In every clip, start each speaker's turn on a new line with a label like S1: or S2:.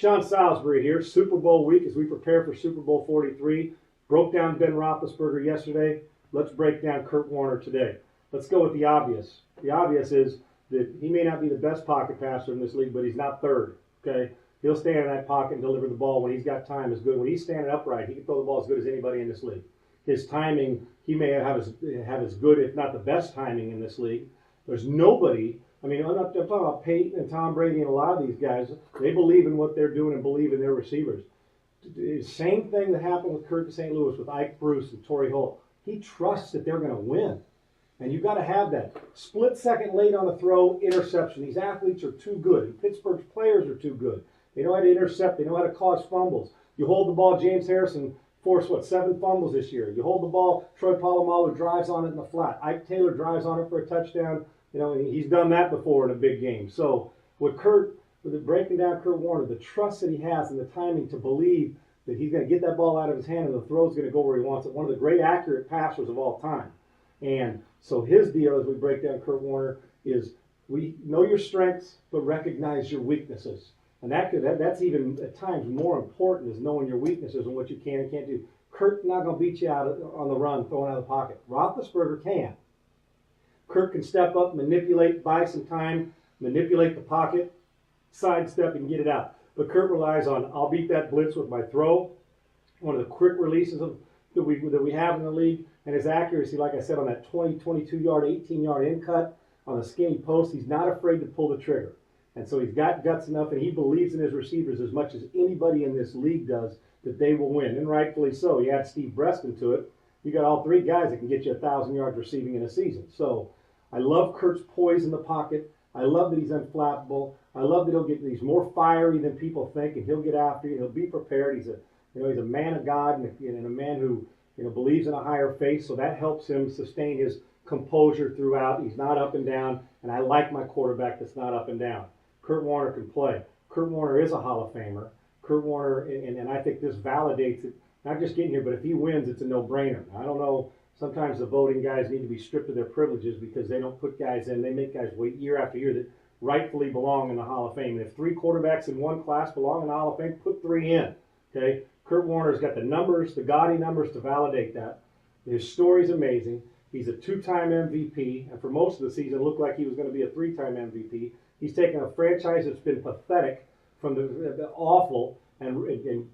S1: Sean Salisbury here, Super Bowl week as we prepare for Super Bowl 43. Broke down Ben Roethelisberger yesterday. Let's break down Kurt Warner today. Let's go with the obvious. The obvious is that he may not be the best pocket passer in this league, but he's not third. Okay, he'll stand in that pocket and deliver the ball when he's got time. Is good. When he's standing upright, he can throw the ball as good as anybody in this league. His timing, he may have as good, if not the best timing in this league. There's nobody. I mean, I'm talking about Peyton and Tom Brady and a lot of these guys. They believe in what they're doing and believe in their receivers. The same thing that happened with Kurt in St. Louis with Ike Bruce and Torrey Holt. He trusts that they're going to win. And you've got to have that. Split second late on the throw, interception. These athletes are too good. And Pittsburgh's players are too good. They know how to intercept. They know how to cause fumbles. You hold the ball, James Harrison forced, 7 fumbles this year. You hold the ball, Troy Polamalu drives on it in the flat. Ike Taylor drives on it for a touchdown. You know, he's done that before in a big game. So with breaking down Kurt Warner, the trust that he has and the timing to believe that he's going to get that ball out of his hand and the throw's going to go where he wants it. One of the great accurate passers of all time. And so his deal as we break down Kurt Warner is we know your strengths, but recognize your weaknesses. And that's even at times more important is knowing your weaknesses and what you can and can't do. Kurt's not going to beat you out on the run, throwing out of the pocket. Roethlisberger can. Kurt can step up, manipulate, buy some time, manipulate the pocket, sidestep, and get it out. But Kurt relies on, I'll beat that blitz with my throw, one of the quick releases that we have in the league, and his accuracy, like I said, on that 20, 22-yard, 18-yard in cut on the skinny post, he's not afraid to pull the trigger. And so he's got guts enough, and he believes in his receivers as much as anybody in this league does that they will win, and rightfully so. You add Steve Breston to it, you got all 3 guys that can get you 1,000 yards receiving in a season. So I love Kurt's poise in the pocket. I love that he's unflappable. I love that he's more fiery than people think, and he'll get after you. He'll be prepared. He's a man of God and a man who believes in a higher faith. So that helps him sustain his composure throughout. He's not up and down, and I like my quarterback that's not up and down. Kurt Warner can play. Kurt Warner is a Hall of Famer. Kurt Warner, and I think this validates it. Not just getting here, but if he wins, it's a no-brainer. I don't know. Sometimes the voting guys need to be stripped of their privileges because they don't put guys in. They make guys wait year after year that rightfully belong in the Hall of Fame. And if 3 quarterbacks in one class belong in the Hall of Fame, put 3 in. Okay? Kurt Warner's got the numbers, the gaudy numbers to validate that. His story's amazing. He's a 2-time MVP, and for most of the season it looked like he was going to be a 3-time MVP. He's taken a franchise that's been pathetic from the awful and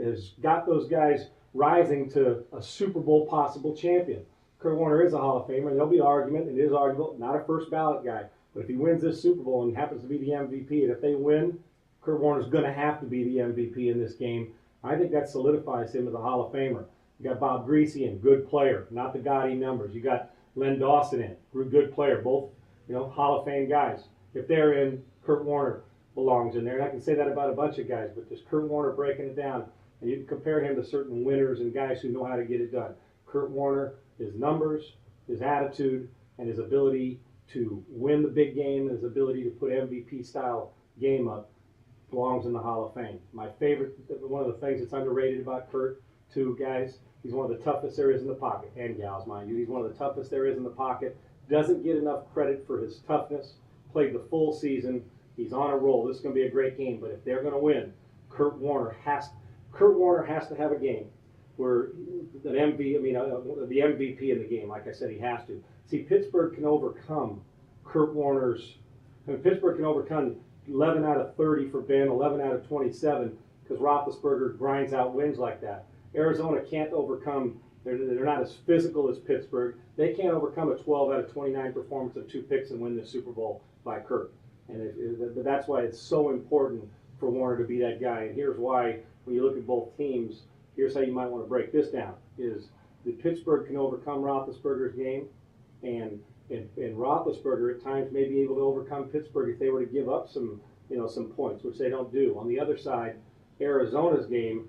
S1: has got those guys rising to a Super Bowl possible champion. Kurt Warner is a Hall of Famer, and there'll be argument, and it is arguable, not a first ballot guy. But if he wins this Super Bowl and happens to be the MVP, and if they win, Kurt Warner's going to have to be the MVP in this game. I think that solidifies him as a Hall of Famer. You got Bob Greasy in, good player, not the gaudy numbers. You got Len Dawson in, good player, both Hall of Fame guys. If they're in, Kurt Warner belongs in there. And I can say that about a bunch of guys, but just Kurt Warner breaking it down. And you can compare him to certain winners and guys who know how to get it done. Kurt Warner, his numbers, his attitude, and his ability to win the big game, and his ability to put MVP-style game up belongs in the Hall of Fame. My favorite, one of the things that's underrated about Kurt, too, guys, he's one of the toughest there is in the pocket, and gals, mind you. He's one of the toughest there is in the pocket. Doesn't get enough credit for his toughness. Played the full season. He's on a roll. This is going to be a great game, but if they're going to win, Kurt Warner has to have a game where the MVP in the game, like I said, he has to. See, Pittsburgh can overcome Pittsburgh can overcome 11 out of 30 for Ben, 11 out of 27, because Roethlisberger grinds out wins like that. Arizona can't overcome, they're not as physical as Pittsburgh. They can't overcome a 12 out of 29 performance of 2 picks and win the Super Bowl by Kurt. And that's why it's so important for Warner to be that guy. And here's why, when you look at both teams, here's how you might want to break this down, is that Pittsburgh can overcome Roethlisberger's game, and Roethlisberger at times may be able to overcome Pittsburgh if they were to give up some points, which they don't do. On the other side, Arizona's game,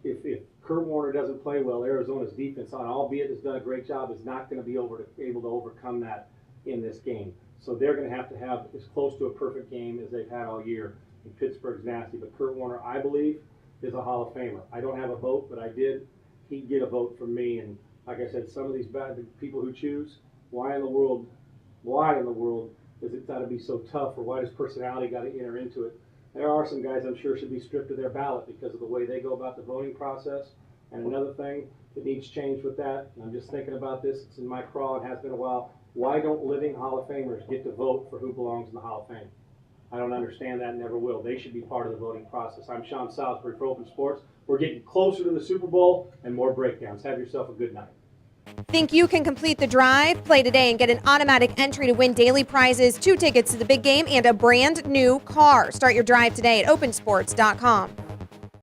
S1: if Kurt Warner doesn't play well, Arizona's defense, albeit has done a great job, is not going to be able to overcome that in this game. So they're going to have as close to a perfect game as they've had all year. And Pittsburgh's nasty, but Kurt Warner, I believe, is a Hall of Famer. I don't have a vote, but I did. He'd get a vote from me. And like I said, some of these bad people who choose, why in the world does it got to be so tough, or why does personality got to enter into it? There are some guys I'm sure should be stripped of their ballot because of the way they go about the voting process. And another thing that needs change with that, and I'm just thinking about this, it's in my crawl, it has been a while, why don't living Hall of Famers get to vote for who belongs in the Hall of Fame? I don't understand that and never will. They should be part of the voting process. I'm Sean Salisbury for Open Sports. We're getting closer to the Super Bowl and more breakdowns. Have yourself a good night.
S2: Think you can complete the drive? Play today and get an automatic entry to win daily prizes, 2 tickets to the big game, and a brand new car. Start your drive today at opensports.com.